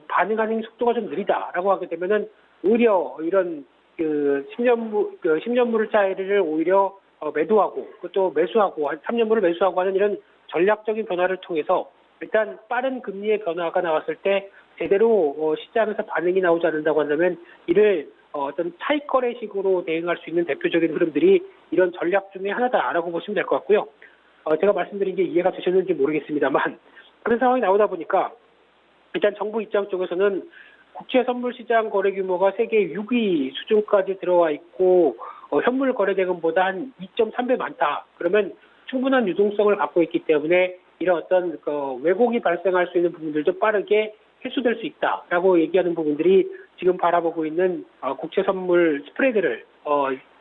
반응하는 속도가 좀 느리다라고 하게 되면은 오히려 이런 10년물 차이를 오히려 매도하고 또 매수하고 3년물을 매수하고 하는 이런 전략적인 변화를 통해서 일단 빠른 금리의 변화가 나왔을 때 제대로 시장에서 반응이 나오지 않는다고 한다면 이를 어떤 차익거래식으로 대응할 수 있는 대표적인 흐름들이 이런 전략 중에 하나다라고 보시면 될 것 같고요. 제가 말씀드린 게 이해가 되셨는지 모르겠습니다만 그런 상황이 나오다 보니까 일단 정부 입장 쪽에서는 국채 선물 시장 거래 규모가 세계 6위 수준까지 들어와 있고 현물 거래 대금보다 한 2.3배 많다. 그러면 충분한 유동성을 갖고 있기 때문에 이런 어떤 왜곡이 발생할 수 있는 부분들도 빠르게 해소될 수 있다라고 얘기하는 부분들이 지금 바라보고 있는 국채 선물 스프레드를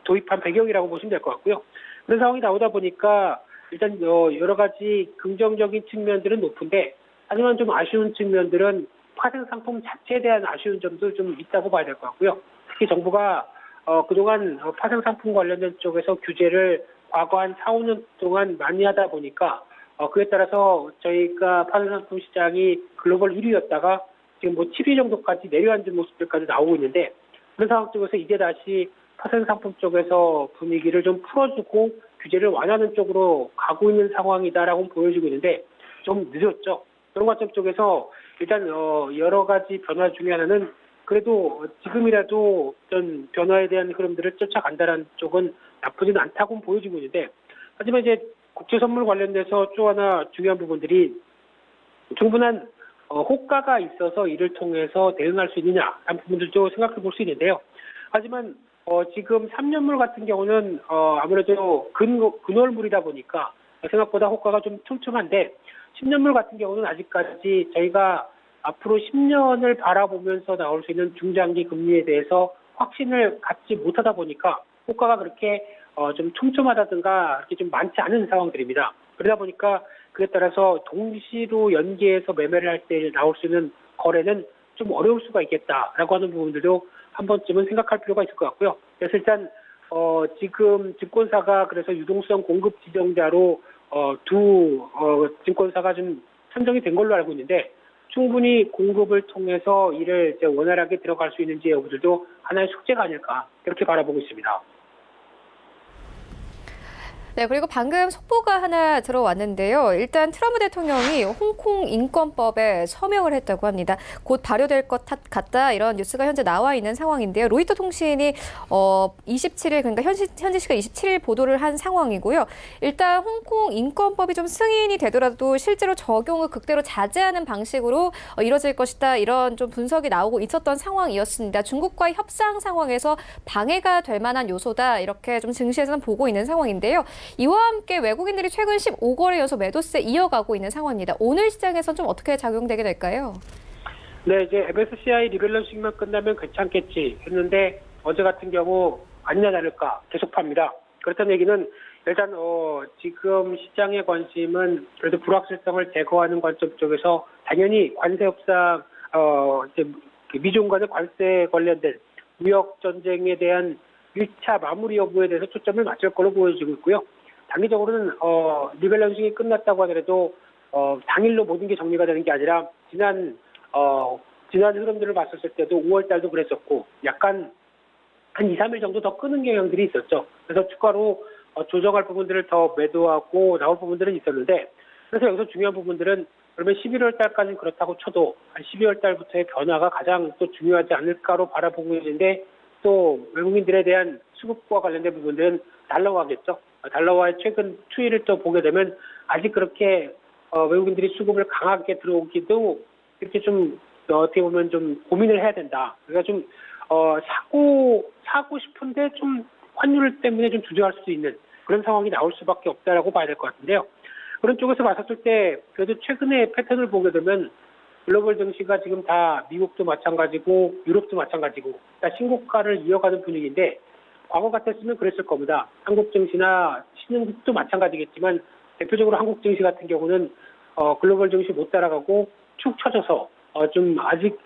도입한 배경이라고 보시면 될 것 같고요. 그런 상황이 나오다 보니까 일단 여러 가지 긍정적인 측면들은 높은데 하지만 좀 아쉬운 측면들은 파생 상품 자체에 대한 아쉬운 점도 좀 있다고 봐야 될 것 같고요. 특히 정부가 그동안 파생 상품 관련된 쪽에서 규제를 과거 한 4, 5년 동안 많이 하다 보니까 그에 따라서 저희가 파생 상품 시장이 글로벌 1위였다가 지금 7위 정도까지 내려앉은 모습들까지 나오고 있는데 그런 상황 쪽에서 이제 다시 파생 상품 쪽에서 분위기를 좀 풀어주고 규제를 완화하는 쪽으로 가고 있는 상황이다라고 보여지고 있는데 좀 늦었죠. 그런 관점 쪽에서 일단 여러 가지 변화 중에 하나는 그래도 지금이라도 어떤 변화에 대한 흐름들을 쫓아간다는 쪽은 나쁘지는 않다고 보여지고 있는데, 하지만 이제 국제 선물 관련돼서 또 하나 중요한 부분들이 충분한 호가가 있어서 이를 통해서 대응할 수 있느냐라는 부분들도 생각해 볼 수 있는데요. 하지만 지금 3년물 같은 경우는 아무래도 근월물이다 보니까 생각보다 호가가 좀 촘촘한데, 10년물 같은 경우는 아직까지 저희가 앞으로 10년을 바라보면서 나올 수 있는 중장기 금리에 대해서 확신을 갖지 못하다 보니까 호가가 그렇게 좀 촘촘하다든가 이렇게 좀 많지 않은 상황들입니다. 그러다 보니까 그에 따라서 동시로 연계해서 매매를 할 때 나올 수 있는 거래는 좀 어려울 수가 있겠다라고 하는 부분들도 한 번쯤은 생각할 필요가 있을 것 같고요. 그래서 일단 지금 증권사가 그래서 유동성 공급 지정자로 두 증권사가 좀 선정이 된 걸로 알고 있는데, 충분히 공급을 통해서 이를 이제 원활하게 들어갈 수 있는지 여부들도 하나의 숙제가 아닐까, 그렇게 바라보고 있습니다. 네, 그리고 방금 속보가 하나 들어왔는데요. 일단 트럼프 대통령이 홍콩 인권법에 서명을 했다고 합니다. 곧 발효될 것 같다, 이런 뉴스가 현재 나와 있는 상황인데요. 로이터 통신이 27일, 그러니까 현지 시간 27일 보도를 한 상황이고요. 일단 홍콩 인권법이 좀 승인이 되더라도 실제로 적용을 극대로 자제하는 방식으로 이뤄질 것이다, 이런 좀 분석이 나오고 있었던 상황이었습니다. 중국과의 협상 상황에서 방해가 될 만한 요소다, 이렇게 좀 증시에서는 보고 있는 상황인데요. 이와 함께 외국인들이 최근 15거래 연속 매도세 이어가고 있는 상황입니다. 오늘 시장에서는 좀 어떻게 작용되게 될까요? 네, 이제 MSCI 리밸런싱만 끝나면 괜찮겠지 했는데, 어제 같은 경우 아니나 다를까 계속 팝니다. 그렇다는 얘기는 일단 지금 시장의 관심은 그래도 불확실성을 제거하는 관점 쪽에서 당연히 관세 협상, 이제 미중 간의 관세 관련된 무역 전쟁에 대한 1차 마무리 여부에 대해서 초점을 맞출 걸로 보여지고 있고요. 단기적으로는 리밸런싱이 끝났다고 하더라도 당일로 모든 게 정리가 되는 게 아니라 지난 흐름들을 봤었을 때도 5월 달도 그랬었고, 약간 한 2, 3일 정도 더 끄는 경향들이 있었죠. 그래서 추가로 조정할 부분들을 더 매도하고 나올 부분들은 있었는데, 그래서 여기서 중요한 부분들은 그러면 11월 달까지는 그렇다고 쳐도 한 12월 달부터의 변화가 가장 또 중요하지 않을까로 바라보고 있는데, 또 외국인들에 대한 수급과 관련된 부분들은 달러화겠죠. 달러화의 최근 추이를 또 보게 되면 아직 그렇게 외국인들이 수급을 강하게 들어오기도 이렇게 좀 어떻게 보면 좀 고민을 해야 된다. 그러니까 좀 사고 싶은데 좀 환율 때문에 좀 주저할 수 있는 그런 상황이 나올 수밖에 없다라고 봐야 될 것 같은데요. 그런 쪽에서 봤었을 때 그래도 최근의 패턴을 보게 되면 글로벌 증시가 지금 다 미국도 마찬가지고 유럽도 마찬가지고 다 신고가를 이어가는 분위기인데, 과거 같았으면 그랬을 겁니다. 한국 증시나 신흥국도 마찬가지겠지만 대표적으로 한국 증시 같은 경우는 글로벌 증시 못 따라가고 축 처져서 좀 아직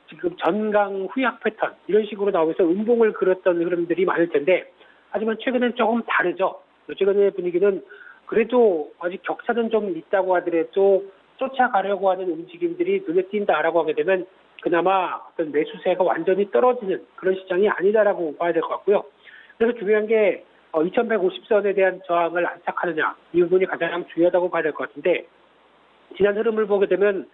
지금 전강 후약 패턴 이런 식으로 나오면서 음봉을 그렸던 흐름들이 많을 텐데, 하지만 최근엔 조금 다르죠. 최근의 분위기는 그래도 아직 격차는 좀 있다고 하더라도 쫓아가려고 하는 움직임들이 눈에 띈다라고 하게 되면 그나마 어떤 매수세가 완전히 떨어지는 그런 시장이 아니다라고 봐야 될 것 같고요. 그래서 중요한 게 2150선에 대한 저항을 안착하느냐, 이 부분이 가장 중요하다고 봐야 될 것 같은데, 지난 흐름을 보게 되면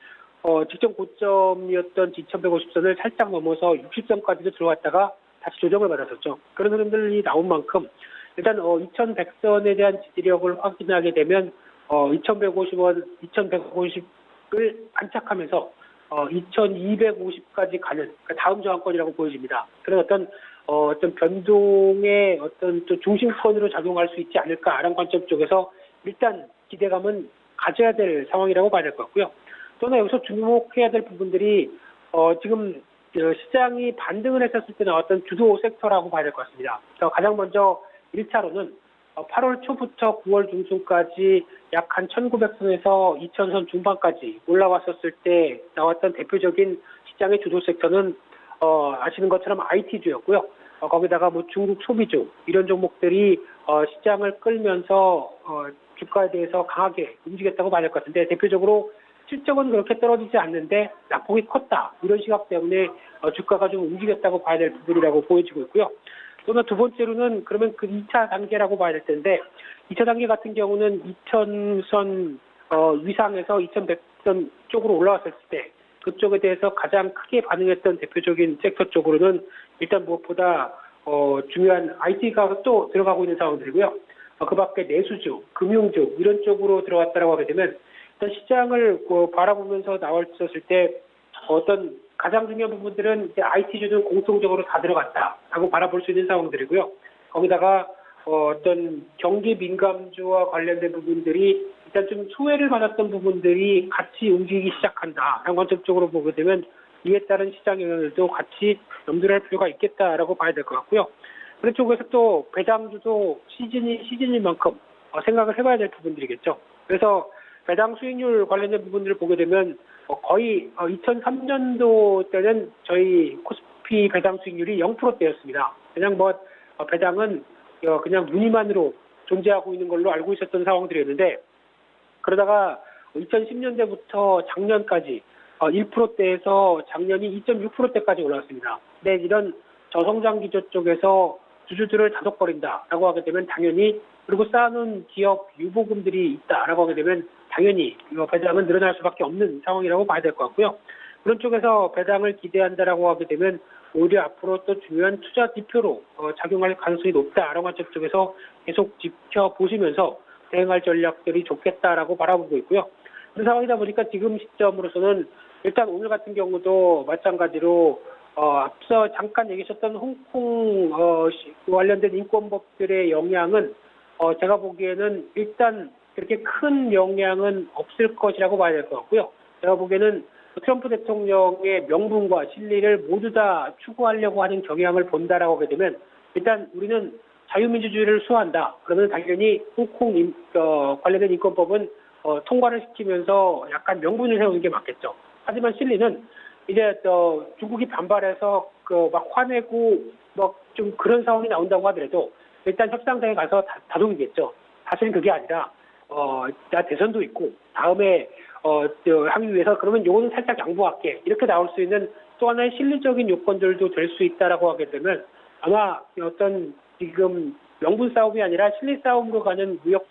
직전 고점이었던 2150선을 살짝 넘어서 60선까지도 들어왔다가 다시 조정을 받았었죠. 그런 흐름들이 나온 만큼 일단 2100선에 대한 지지력을 확인하게 되면 2150원, 2150을 안착하면서 2250까지 가는, 그러니까 다음 저항권이라고 보여집니다. 그런 어떤 변동의 어떤 또 중심선으로 작용할 수 있지 않을까라는 관점 쪽에서 일단 기대감은 가져야 될 상황이라고 봐야 될 것 같고요. 또는 여기서 주목해야 될 부분들이 지금 시장이 반등을 했었을 때 나왔던 주도 섹터라고 봐야 될 것 같습니다. 가장 먼저 1차로는 8월 초부터 9월 중순까지 약 한 1900선에서 2000선 중반까지 올라왔었을 때 나왔던 대표적인 시장의 주도 섹터는 아시는 것처럼 IT주였고요. 거기다가 뭐 중국 소비주 이런 종목들이 시장을 끌면서 주가에 대해서 강하게 움직였다고 봐야 될 것 같은데, 대표적으로 실적은 그렇게 떨어지지 않는데 낙폭이 컸다, 이런 시각 때문에 주가가 좀 움직였다고 봐야 될 부분이라고 보여지고 있고요. 또는 두 번째로는 그러면 그 2차 단계라고 봐야 될 텐데, 2차 단계 같은 경우는 2000선 위상에서 2100선 쪽으로 올라왔을 때 그쪽에 대해서 가장 크게 반응했던 대표적인 섹터 쪽으로는 일단 무엇보다 중요한 IT가 또 들어가고 있는 상황들이고요. 그 밖에 내수주, 금융주 이런 쪽으로 들어갔다라고 하게 되면 일단 시장을 바라보면서 나왔었을 때 어떤 가장 중요한 부분들은 이제 IT주는 공통적으로 다 들어갔다라고 바라볼 수 있는 상황들이고요. 거기다가 어떤 경기 민감주와 관련된 부분들이 일단 좀 소외를 받았던 부분들이 같이 움직이기 시작한다라는 관점적으로 보게 되면 이에 따른 시장 영향들도 같이 염두를 할 필요가 있겠다라고 봐야 될 것 같고요. 그런 쪽에서 또 배당주도 시즌인 만큼 생각을 해봐야 될 부분들이겠죠. 그래서 배당 수익률 관련된 부분들을 보게 되면 거의 2003년도 때는 저희 코스피 배당 수익률이 0%대였습니다. 그냥 배당은 그냥 무늬만으로 존재하고 있는 걸로 알고 있었던 상황들이었는데 그러다가 2010년대부터 작년까지 1%대에서 작년이 2.6%대까지 올라왔습니다. 근데 이런 저성장 기조 쪽에서 주주들을 다독거린다라고 하게 되면 당연히 그리고 쌓아놓은 기업 유보금들이 있다라고 하게 되면 당연히 배당은 늘어날 수밖에 없는 상황이라고 봐야 될 것 같고요. 그런 쪽에서 배당을 기대한다라고 하게 되면 오히려 앞으로 또 중요한 투자 지표로 작용할 가능성이 높다라는 관점 쪽에서 계속 지켜보시면서 대응할 전략들이 좋겠다라고 바라보고 있고요. 그런 상황이다 보니까 지금 시점으로서는 일단 오늘 같은 경우도 마찬가지로 앞서 잠깐 얘기하셨던 홍콩 관련된 인권법들의 영향은 제가 보기에는 일단 그렇게 큰 영향은 없을 것이라고 봐야 될 것 같고요. 제가 보기에는 트럼프 대통령의 명분과 실리를 모두 다 추구하려고 하는 경향을 본다라고 하게 되면 일단 우리는 자유민주주의를 수호한다. 그러면 당연히 홍콩 관련된 인권법은 통과를 시키면서 약간 명분을 세우는 게 맞겠죠. 하지만 실리는 이제 중국이 반발해서 막 화내고 좀 그런 상황이 나온다고 하더라도 일단 협상장에 가서 다독이겠죠. 사실은 그게 아니라 나 대선도 있고 다음에 하기 위해서 그러면 요거는 살짝 양보할게 이렇게 나올 수 있는 또 하나의 실리적인 요건들도 될 수 있다라고 하게 되면 아마 어떤 지금 명분 싸움이 아니라 실리 싸움으로 가는 무역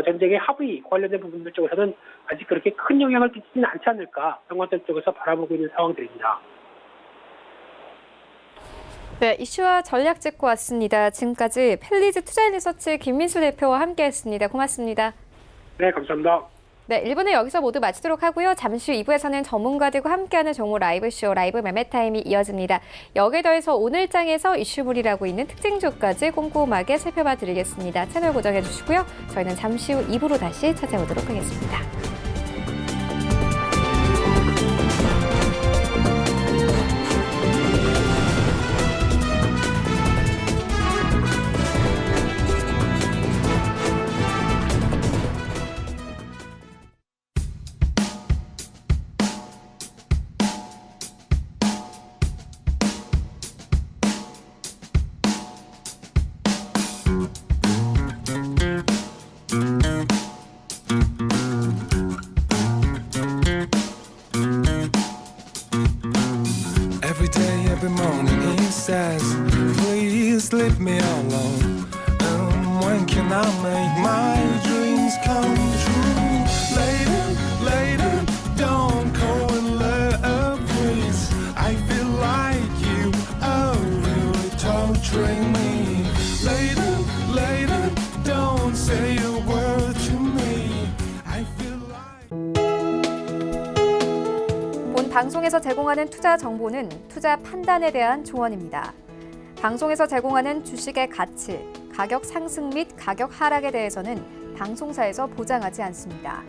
전쟁의 합의 관련된 부분들 쪽에서는 아직 그렇게 큰 영향을 끼치지는 않지 않을까 그런 관점 쪽에서 바라보고 있는 상황들입니다. 네, 이슈와 전략 짚고 왔습니다. 지금까지 펠리즈 투자인리서치 김민수 대표와 함께했습니다. 고맙습니다. 네, 감사합니다. 네, 1부는 여기서 모두 마치도록 하고요. 잠시 후 2부에서는 전문가들과 함께하는 정오 라이브쇼 라이브 매매타임이 이어집니다. 여기에 더해서 오늘 장에서 이슈물이라고 있는 특징주까지 꼼꼼하게 살펴봐 드리겠습니다. 채널 고정해 주시고요. 저희는 잠시 후 2부로 다시 찾아오도록 하겠습니다. Every day, every morning he says, please leave me alone. When can I make my dreams come true? Later, don't call in love, please. I feel like you are really torturing me. Later, don't say a word to me. I feel like... 본 방송에서 제공하는 투자 정보는 투자 판단에 대한 조언입니다. 방송에서 제공하는 주식의 가치, 가격 상승 및 가격 하락에 대해서는 방송사에서 보장하지 않습니다.